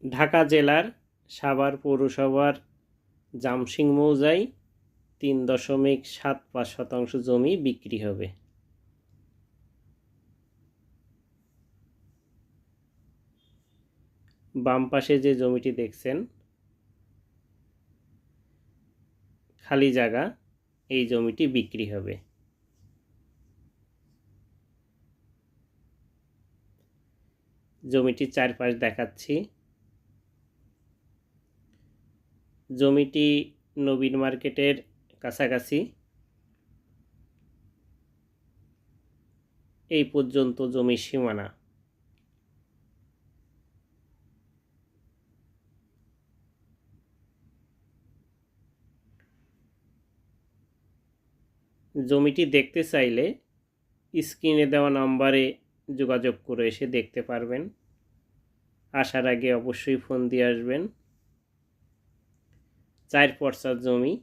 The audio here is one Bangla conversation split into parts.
ঢাকা জেলার সাভার পৌরসভার জামসিং মৌজায় ৩.৭৫ শতাংশ জমি বিক্রি হবে। বাম পাশে যে জমিটি দেখছেন খালি জায়গা, এই জমিটি বিক্রি হবে। জমিটির চারপাশ দেখাচ্ছি। জমিটি নবীন মার্কেটের কাছাকাছি। এই পর্যন্ত জমির সীমানা। জমিটি দেখতে চাইলে স্ক্রিনে দেওয়া নম্বরে যোগাযোগ করে এসে দেখতে পারবেন। আসার আগে অবশ্যই ফোন দিয়ে আসবেন। 4 পরসার জমি।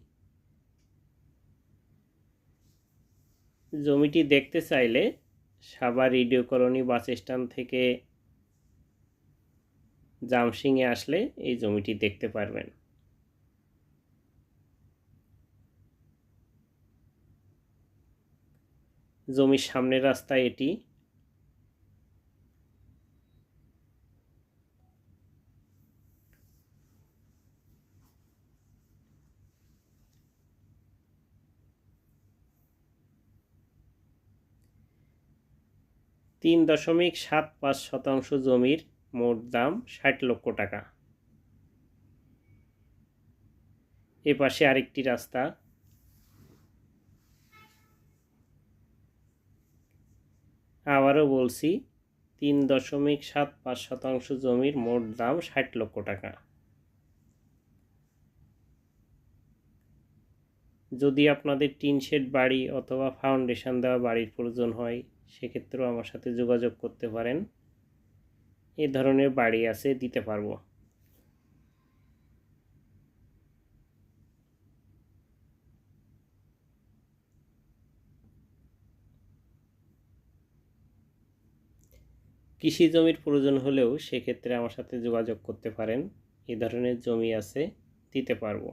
জমিটি দেখতে চাইলে Savar radio colony bus stand থেকে জামসিংয়ে আসলে এই জমিটি দেখতে পারবেন। জমির সামনের রাস্তা এটি। (৩.৭৫ শতাংশ) জমির মোট দাম ৬০ লক্ষ টাকা। এ পাশে আরেকটি রাস্তা। আবারও বলছি, ৩.৭৫ শতাংশ জমির মোট দাম ৬০ লক্ষ টাকা। যদি আপনাদের টিন শেড বাড়ি অথবা ফাউন্ডেশন দেওয়া বাড়ির প্রয়োজন হয়, সেক্ষেত্রেও আমার সাথে যোগাযোগ করতে পারেন। এ ধরনের বাড়ি আছে, দিতে পারবো। কৃষি জমির প্রয়োজন হলেও সেক্ষেত্রে আমার সাথে যোগাযোগ করতে পারেন। এ ধরনের জমি আছে, দিতে পারবো।